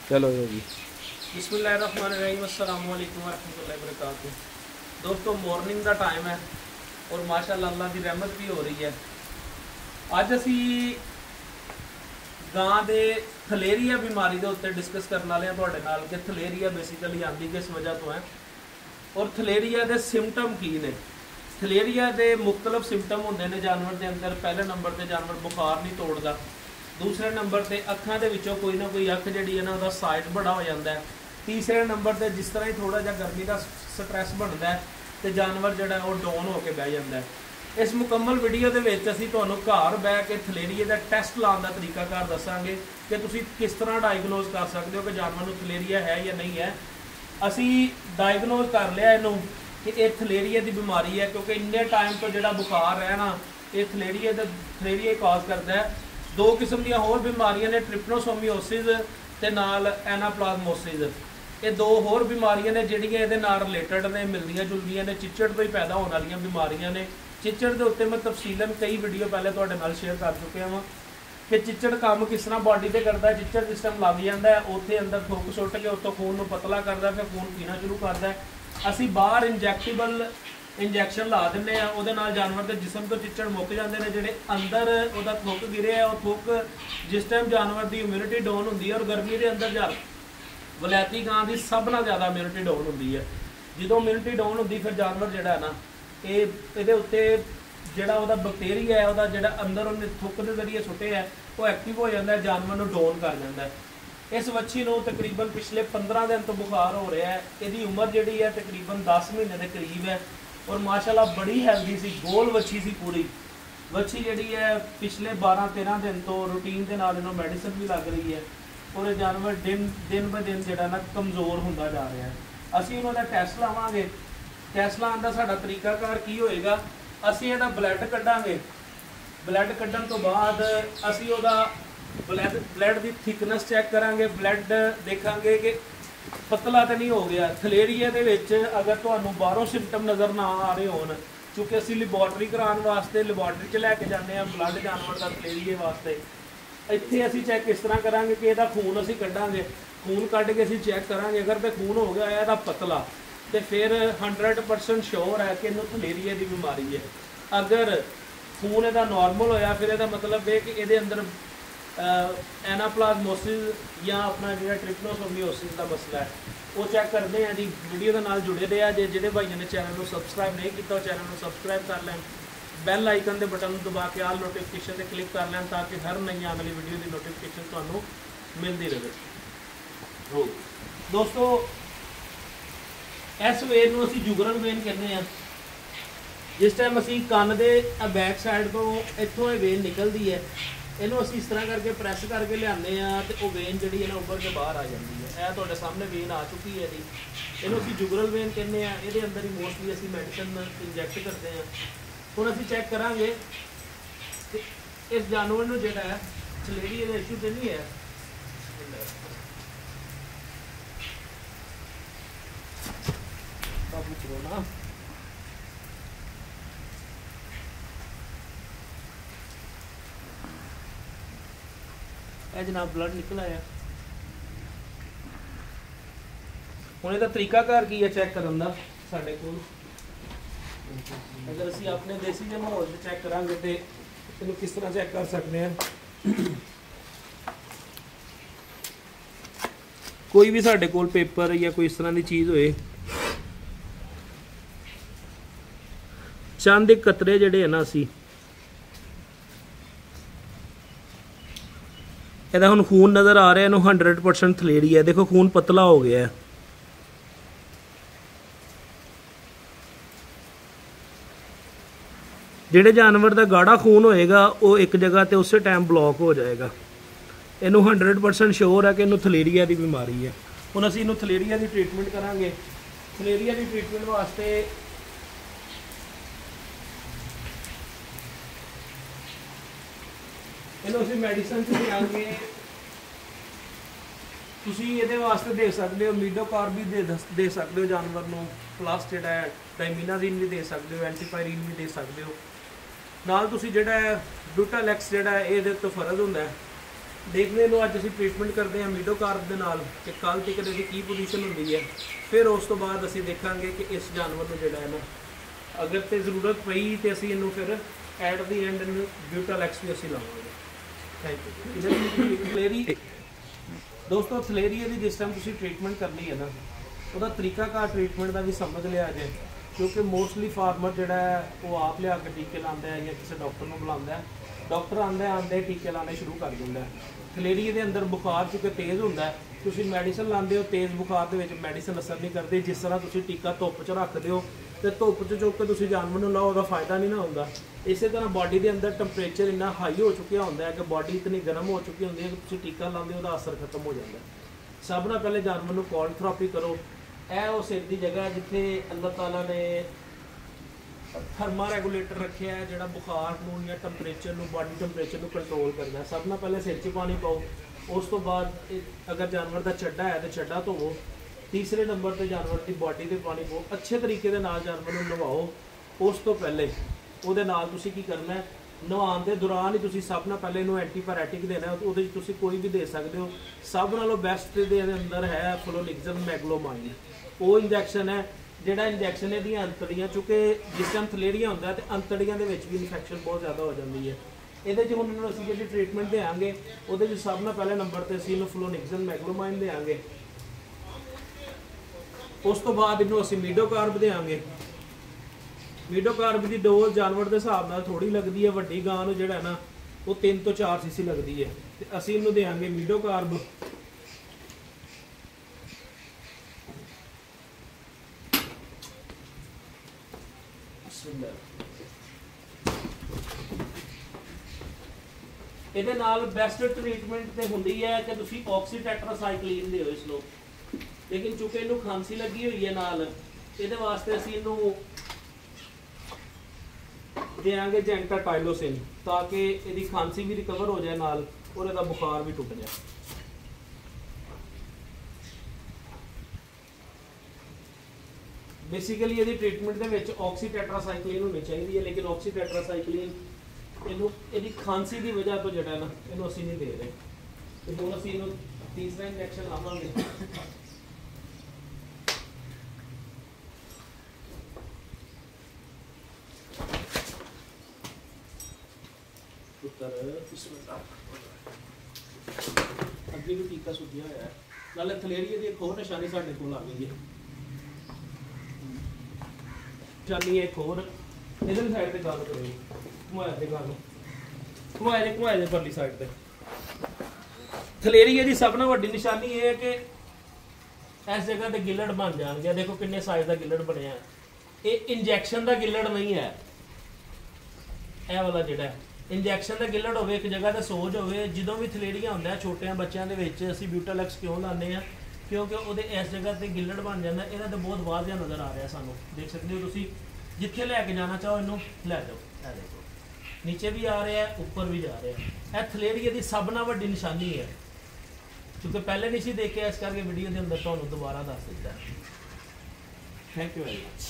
चलो जी। बिस्मिल्लाहिर्रहमानिर्रहीम, अस्सलाम वालेकुम वरहमतुल्लाहि वबरकातुहू। दोस्तों मॉर्निंग का टाइम है और माशाअल्लाह अल्लाह की रहमत भी हो रही है। अज असी गां दे थलेरिया बीमारी के उत्ते डिस्कस करने वाले हैं तुहाडे नाल कि थलेरिया बेसिकली आंदी किस वजह तो है और थलेरिया के सिम्पटम की ने। थलेरिया के मुख्तलिफ सिम्पटम होंदे ने जानवर के अंदर। पहले नंबर पर जानवर बुखार नहीं तोड़ता, दूसरे नंबर पर अखां दे विचों कोई ना कोई अख जिहड़ी है ना उहदा साइज बड़ा हो जाता है, तीसरे नंबर पर जिस तरह ही थोड़ा जिहा गर्मी का स्ट्रैस बनता है तो जानवर जिहड़ा वो डाउन होकर बह जाता है। इस मुकम्मल वीडियो के असीं तुहानूं घर बह के थलेरिए का टैसट लाने का तरीकाकार दसांगे कि तुसीं किस तरह डायगनोज कर सकते हो कि जानवर नूं थलेरिया है या नहीं है। असीं डायगनोज कर लिया इनू कि ये थलेरिए की बीमारी है, क्योंकि इन्ने टाइम तो जो बुखार है ना ये थलेरिए कॉज करता है। दो किस्म दी होर बीमारियां ने, ट्रिपनोसोमियोसिस ते नाल एनाप्लाज्मोसिस। ये दो होर बीमारियां ने जिहड़ियां इहदे नाल रिलेटेड ने, मिलदियां जुलदियां ने, चिच्चड़ तो ही पैदा होने वाली बीमारियां ने। चिच्चड़ के उत्ते मैं तफसीलन कई वीडियो पहले तुहाडे नाल शेयर कर चुके हाँ कि चिच्चड़ काम किस तरह बॉडी से करता है। चिच्चड़ जिस टाइम लग जाता है उत्थे अंदर थुक सुट के उत्तों खून नूं पतला करता है, फिर खून पीना शुरू करता है। असीं बाहर इंजैक्टेबल इंजैक्शन ला दिंदे आ, उहदे नाल जानवर के जिसम तो चिच्चड़ मुक जाते हैं। जिहड़े अंदर उहदा थुक गिरे है वो थुक जिस टाइम जानवर की इम्यूनिटी डाउन होंदी है और गर्मी के अंदर जा वलैती गां की सब नाल ज़्यादा इम्यूनिटी डाउन होंदी है। जो इम्यूनिटी डाउन होंदी फिर जानवर जिहड़ा है ना ये उत्ते जिहड़ा उहदा बैक्टीरिया है उहदा जिहड़ा अंदर उन्हें थुक के जरिए सुटे है वो एक्टिव हो जाता है, जानवर नूं डाउन कर जाता है। इस वच्छी नूं तकरीबन पिछले 15 दिन तो बुखार हो रहा है। इसकी उम्र जिहड़ी है तकरीबन 10 महीने के करीब है और माशाल्लाह बड़ी हेल्दी सी, गोल वच्छी सी पूरी। वच्छी जिहड़ी है पिछले 12-13 दिन तो रूटीन के नाल इन्हूं मैडिसिन भी लग रही है और ये जानवर दिन ब दिन जिहड़ा ना कमज़ोर होंदा जा रहा है। असीं उन्हां दा टैस्ट लावांगे। टैस्ट लाउण दा साडा तरीकाकार की होएगा, असीं इहदा ब्लड कड्डांगे। ब्लड कड्डण तो बाद असीं उहदा ब्लड की थिकनेस चैक करांगे। ब्लड देखांगे कि पतला तो नहीं हो गया। थलेरिए दे विच अगर तुहानूं बाहरों सिम्पटम नज़र ना आ रहे होण, चूँकि असीं लैबोरेटरी कराउण वास्ते लैबोरेटरी च लैके जाने आ ब्लड जानवर का थलेरिए वास्ते। इत्थे असीं चैक इस तरह करांगे कि इहदा खून असीं कड्डांगे, खून कड्ढ के असीं चैक करांगे। अगर तो खून हो गया इहदा पतला तो फिर 100% श्योर है कि इन्हूं थलेरिए की बीमारी है। अगर खून इहदा नॉर्मल होया फिर इहदा मतलब है कि इहदे अंदर एनाप्लाज्मोसिस या अपना जो ट्रिपनोसोमियोसिस का मसला है वो चैक करते हैं जी। वीडियो के नाल जुड़े रहे जे जिहड़े भाइयों ने चैनल को सबसक्राइब नहीं किया चैनल को सबसक्राइब कर लैन, बैल आइकन के बटन दबा के आल नोटिफिकेशन से क्लिक कर लैन ताकि हर नई आने वाली वीडियो की नोटिफिकेशन तुहानूं मिलती रहे। दोस्तों इस वेन नूं असीं जुगरल वेन कहते हैं। जिस टाइम असीं कन दे बैक साइड तो इत्थों ये वेन निकलती है, इनू असीं इस तरह करके प्रैस करके लियाने तो वो वेन जी है ना उभर के बाहर आ जाती है। यह तुहाडे सामने वेन आ चुकी है जी। इनू असीं जुगरल वेन कहते हैं। ये अंदर ही मोस्टली असीं मैडिसिन इंजैक्ट करते हैं। हुण असीं चैक करांगे कि इस जानवर नूं जिहड़ा है थलेरिए का इशू तो नहीं है। काबू करो ना। जनाब ब्लड निकल आया। हुण इहदा तरीकाकार की है चैक करन दा साडे कोल। अगर असीं अपने देसी जे माहौल च चैक करांगे तो इहनूं किस तरह चैक कर सकते हैं। कोई भी साडे कोल पेपर या कोई इस तरह की चीज़ होए, चंद एक कतरे जिहड़े है ना असीं ਇਹਦਾ ਹੁਣ खून नज़र आ रहा है, इन्हूं 100% थलेरिया है। देखो खून पतला हो गया है। जिहड़े जानवर का गाढ़ा खून होएगा वो एक जगह ते उस टाइम ब्लॉक हो जाएगा। इन्हूं 100% श्योर है कि इन्हूं थलेरिया की बीमारी है। हुण असीं इन्हूं थलेरिया की ट्रीटमेंट करांगे। थलेरिया की ट्रीटमेंट वास्ते इन्हूं असीं मैडिसिन देंगे। तुसीं इहदे वास्ते दे सकते हो मीडोकार्ब भी दे सकते हो जानवर नूं, प्लस जिहड़ा है डाइमिनाजीन भी दे सकते हो, एंटीपायरीन भी दे सकते हो। नाल तुसीं जिहड़ा है ब्यूटालैक्स जिहड़ा है इहदे तो फर्ज हुंदा है ਦੇਖਦੇ ਨੂੰ ਅੱਜ ਅਸੀਂ ਟ੍ਰੀਟਮੈਂਟ ਕਰਦੇ ਹਾਂ ਮੀਡੋਕਾਰਬ ਦੇ ਨਾਲ ਕਿ ਕੱਲ ਤੱਕ ਇਹਦੀ ਕੀ ਪੋਜੀਸ਼ਨ ਹੁੰਦੀ ਹੈ। ਫਿਰ ਉਸ ਤੋਂ ਬਾਅਦ ਅਸੀਂ ਦੇਖਾਂਗੇ ਕਿ ਇਸ ਜਾਨਵਰ ਨੂੰ ਜਿਹੜਾ ਹੈ ਨਾ ਅਗਰ ਤੇ ਜ਼ਰੂਰਤ ਪਈ ਤੇ ਅਸੀਂ ਇਹਨੂੰ ਫਿਰ ਐਟ ਦੀ ਐਂਡ ਇਹਨੂੰ ਬਿਊਟਲ-ਐਕਸ ਵੀ ਅਸੀਂ ਲਾਵਾਂਗੇ। Thank you. ਥਲੇਰੀ ਦੋਸਤੋ, ਥਲੇਰੀਏ ਦੀ ਜਿਸ ਟਾਈਮ ਤੁਸੀਂ ਟ੍ਰੀਟਮੈਂਟ ਕਰਨੀ ਹੈ ਨਾ ਉਹਦਾ ਤਰੀਕਾਕਾਰ ਟ੍ਰੀਟਮੈਂਟ ਦਾ ਵੀ ਸਮਝ ਲਿਆ ਜੇ, ਕਿਉਂਕਿ ਮੋਸਟਲੀ ਫਾਰਮਰ ਜਿਹੜਾ ਹੈ ਉਹ ਆਪ ਲਿਆ ਕੇ ਟੀਕੇ ਲਾਉਂਦਾ ਹੈ ਜਾਂ ਕਿਸੇ ਡਾਕਟਰ ਨੂੰ ਬੁਲਾਉਂਦਾ ਹੈ। ਡਾਕਟਰ ਆਉਂਦੇ ਟੀਕੇ ਲਾਉਣੇ ਸ਼ੁਰੂ ਕਰ ਦਿੰਦਾ। ਥਲੇਰੀਏ ਦੇ ਅੰਦਰ ਬੁਖਾਰ ਚੁੱਕੇ ਤੇਜ਼ ਹੁੰਦਾ, ਤੁਸੀਂ ਮੈਡੀਸਨ ਲਾਉਂਦੇ ਹੋ, ਤੇਜ਼ ਬੁਖਾਰ ਦੇ ਵਿੱਚ ਮੈਡੀਸਨ ਅਸਰ ਨਹੀਂ ਕਰਦੀ। ਜਿਸ ਤਰ੍ਹਾਂ ਤੁਸੀਂ ਟੀਕਾ ਧੁੱਪ 'ਚ ਰੱਖਦੇ ਹੋ ਤੇ ਧੁੱਪ 'ਚ ਚੁੱਕ ਕੇ ਤੁਸੀਂ ਜਾਨਵਰ ਨੂੰ ਲਾਓ, ਉਹਦਾ ਫਾਇਦਾ ਨਹੀਂ ਨਾ ਹੁੰਦਾ। ਇਸੇ ਤਰ੍ਹਾਂ ਬਾਡੀ ਦੇ ਅੰਦਰ ਟੈਂਪਰੇਚਰ ਇੰਨਾ ਹਾਈ ਹੋ ਚੁੱਕਿਆ ਹੁੰਦਾ ਹੈ ਕਿ ਬਾਡੀ ਇਤਨੀ ਗਰਮ ਹੋ ਚੁੱਕੀ ਹੁੰਦੀ ਹੈ ਕਿ ਤੁਸੀਂ ਟੀਕਾ ਲਾਉਂਦੇ ਉਹਦਾ ਅਸਰ ਖਤਮ ਹੋ ਜਾਂਦਾ। ਸਭ ਨਾਲ ਪਹਿਲੇ ਜਾਨਵਰ ਨੂੰ ਕੋਲਡ ਥੈਰੇਪੀ ਕਰੋ। ਇਹ ਉਹ ਸਿਰ ਦੀ ਜਗ੍ਹਾ ਜਿੱਥੇ ਅੱਲਾਹ ਤਾਲਾ ਨੇ ਥਰਮਾ ਰੈਗੂਲੇਟਰ ਰੱਖਿਆ ਹੈ ਜਿਹੜਾ ਬੁਖਾਰ ਨੂੰ ਜਾਂ ਟੈਂਪਰੇਚਰ ਨੂੰ, ਬਾਡੀ ਟੈਂਪਰੇਚਰ ਨੂੰ ਕੰਟਰੋਲ ਕਰਦਾ। ਸਭ ਨਾਲ ਪਹਿਲੇ ਸਿਰ 'ਚ ਪਾਣੀ ਪਾਓ, ਉਸ ਤੋਂ ਬਾਅਦ ਅਗਰ ਜਾਨਵਰ ਦਾ ਚੱਡਾ ਹੈ ਤਾਂ ਚੱਡਾ ਧੋਵੋ। ਤੀਸਰੇ ਨੰਬਰ ਤੇ ਜਾਨਵਰ ਦੀ ਬਾਡੀ ਤੇ ਪਾਣੀ ਪਾਓ, ਅੱਛੇ ਤਰੀਕੇ ਦੇ ਨਾਲ ਜਾਨਵਰ ਨੂੰ ਨਵਾਓ। ਉਸ ਤੋਂ ਪਹਿਲੇ ਉਹਦੇ ਨਾਲ ਤੁਸੀਂ ਕੀ ਕਰਨਾ ਹੈ, ਨਵਾਉਣ ਦੇ ਦੌਰਾਨ ਹੀ ਤੁਸੀਂ ਸਭ ਨਾਲ ਪਹਿਲੇ ਇਹਨੂੰ ਐਂਟੀਪੈਰਾਟਿਕ ਦੇਣਾ। ਉਹਦੇ 'ਚ ਤੁਸੀਂ ਕੋਈ ਵੀ ਦੇ ਸਕਦੇ ਹੋ। ਸਭ ਨਾਲੋਂ ਬੈਸਟ ਦੇ ਅੰਦਰ ਹੈ ਫਲੋਨਿਕਜ਼ਮ ਮੈਗਲੋਮਾਈਨ। ਉਹ ਇੰਜੈਕਸ਼ਨ ਹੈ ਜਿਹੜਾ ਇੰਜੈਕਸ਼ਨ ਇਹਦੀਆਂ ਅੰਤੜੀਆਂ, ਚੁੱਕੇ ਜਿਸ ਟਾਈਮ ਥਲੇਰੀਆ ਹੁੰਦਾ ਤੇ ਅੰਤੜੀਆਂ ਦੇ ਵਿੱਚ ਵੀ ਇਨਫੈਕਸ਼ਨ ਬਹੁਤ ਜ਼ਿਆਦਾ ਹੋ ਜਾਂਦੀ ਹੈ। ਇਹਦੇ 'ਚ ਹੁਣ ਇਹਨੂੰ ਅਸੀਂ ਜਿਹੜੀ ਟ੍ਰੀਟਮੈਂਟ ਦੇਵਾਂਗੇ ਉਹਦੇ 'ਚ ਸਭ ਨਾਲ ਪਹਿਲੇ ਨੰਬਰ ਤੇ ਅਸੀਂ ਇਹਨੂੰ ਫਲੋਨਿਕਜ਼ਮ ਮੈਗਲੋਮਾਈਨ ਦੇਵਾਂਗੇ। ਉਸ ਤੋਂ ਬਾਅਦ ਇਹਨੂੰ ਅਸੀਂ ਮੀਡੋਕਾਰਬ ਦੇਵਾਂਗੇ। ਮੀਡੋਕਾਰਬ ਦੀ ਡੋਜ਼ ਜਾਨਵਰ ਦੇ ਹਿਸਾਬ ਨਾਲ ਥੋੜੀ ਲੱਗਦੀ ਹੈ। ਵੱਡੀ ਗਾਂ ਨੂੰ ਜਿਹੜਾ ਨਾ ਉਹ 3 ਤੋਂ 4 ਸੀਸੀ ਲੱਗਦੀ ਹੈ ਤੇ ਅਸੀਂ ਇਹਨੂੰ ਦੇਵਾਂਗੇ ਮੀਡੋਕਾਰਬ। ਇਹਦੇ ਨਾਲ ਬੈਸਟ ਟ੍ਰੀਟਮੈਂਟ ਤੇ ਹੁੰਦੀ ਹੈ ਕਿ ਤੁਸੀਂ ਆਕਸੀਟੈਟਰਾਸਾਈਕਲਿਨ ਦਿਓ ਇਸ ਨੂੰ। ਲੇਕਿਨ ਚੁੱਕੇ ਇਹਨੂੰ ਖਾਂਸੀ ਲੱਗੀ ਹੋਈ ਹੈ ਨਾਲ, ਇਹਦੇ ਵਾਸਤੇ ਅਸੀਂ ਇਹਨੂੰ ਦੇਾਂਗੇ ਜੈਂਟਾਟਾਈਲੋਸਿਨ, ਤਾਂ ਕਿ ਇਹਦੀ ਖਾਂਸੀ ਵੀ ਰਿਕਵਰ ਹੋ ਜਾਏ ਨਾਲ ਔਰ ਇਹਦਾ ਬੁਖਾਰ ਵੀ ਟੁੱਟ ਜਾਏ। ਬੇਸਿਕਲੀ ਇਹਦੀ ਟ੍ਰੀਟਮੈਂਟ ਦੇ ਵਿੱਚ ਆਕਸੀਟੈਟਰਾਸਾਈਕਲਿਨ ਹੋਣੀ ਚਾਹੀਦੀ ਹੈ, ਲੇਕਿਨ ਆਕਸੀਟੈਟਰਾਸਾਈਕਲਿਨ ਇਹਨੂੰ ਇਹਦੀ ਖਾਂਸੀ ਦੀ ਵਜ੍ਹਾ ਤੋਂ ਜਿਹੜਾ ਨਾ ਇਹਨੂੰ ਅਸੀਂ ਨਹੀਂ ਦੇ ਰਹੇ। ਤੇ ਹੁਣ ਅਸੀਂ ਇਹਨੂੰ ਤੀਸਰਾ ਇੰਜੈਕਸ਼ਨ ਲਾਵਾਂਗੇ। ਅੱਗੇ ਵੀ ਟੀਕਾ ਸੁੱਟਿਆ ਹੋਇਆ ਹੈ। ਨਾਲੇ ਥਲੇਰੀਏ ਦੀ ਇੱਕ ਹੋਰ ਨਿਸ਼ਾਨੀ ਸਾਡੇ ਕੋਲ ਆ ਗਈ ਹੈ। ਨਿਸ਼ਾਨੀ ਇੱਕ ਹੋਰ ਇਧਰ ਸਾਈਡ ਤੇ ਗੱਲ ਕਰੋ, ਘੁਮਾਇਆ ਤੇ ਗੱਲ ਘੁਮਾਇਆ ਦੇ ਪਰਲੀ ਸਾਈਡ ਤੇ। ਥਲੇਰੀਏ ਦੀ ਸਭ ਤੋਂ ਵੱਡੀ ਨਿਸ਼ਾਨੀ ਇਹ ਹੈ ਕਿ ਇਸ ਜਗ੍ਹਾ ਤੇ ਗਿੱਲੜ ਬਣ ਜਾਣਗੇ। ਦੇਖੋ ਕਿੰਨੇ ਸਾਈਜ਼ ਦਾ ਗਿੱਲੜ ਬਣਿਆ। ਇਹ ਇੰਜੈਕਸ਼ਨ ਦਾ ਗਿੱਲੜ ਨਹੀਂ ਹੈ। ਇਹ ਵਾਲਾ ਜਿਹੜਾ ਇੰਜੈਕਸ਼ਨ ਦਾ ਗਿੱਲੜ ਹੋਵੇ, ਇੱਕ ਜਗ੍ਹਾ ਤੇ ਸੋਜ ਹੋਵੇ। ਜਦੋਂ ਵੀ ਥਲੇਰੀਆ ਹੁੰਦਾ ਛੋਟਿਆਂ ਬੱਚਿਆਂ ਦੇ ਵਿੱਚ ਅਸੀਂ ਬਿਊਟਲ-ਐਕਸ ਕਿਉਂ ਲਾਉਂਦੇ ਆ, ਕਿਉਂਕਿ ਉਹਦੇ ਇਸ ਜਗ੍ਹਾ ਤੇ ਗਿੱਲੜ ਬਣ ਜਾਂਦਾ। ਇਹਦਾ ਤਾਂ ਬਹੁਤ ਵਾਜ਼ਿਆ ਨਜ਼ਰ ਆ ਰਿਹਾ ਸਾਨੂੰ, ਦੇਖ ਸਕਦੇ ਹੋ ਤੁਸੀਂ। ਜਿੱਥੇ ਲੈ ਕੇ ਜਾਣਾ ਚਾਹੋ ਇਹਨੂੰ ਲੈ ਜਾਓ। ਇਹ ਦੇਖੋ ਨੀਚੇ ਵੀ ਆ ਰਿਹਾ, ਉੱਪਰ ਵੀ ਜਾ ਰਿਹਾ। ਇਹ ਥਲੇਰੀਏ ਦੀ ਸਭ ਨਾਲ ਵੱਡੀ ਨਿਸ਼ਾਨੀ ਹੈ। ਕਿਉਂਕਿ ਪਹਿਲੇ ਨਹੀਂ ਸੀ ਦੇਖਿਆ, ਇਸ ਕਰਕੇ ਵੀਡੀਓ ਦੇ ਅੰਦਰ ਤੁਹਾਨੂੰ ਦੁਬਾਰਾ ਦੱਸ ਦਿੱਤਾ। Thank you very much.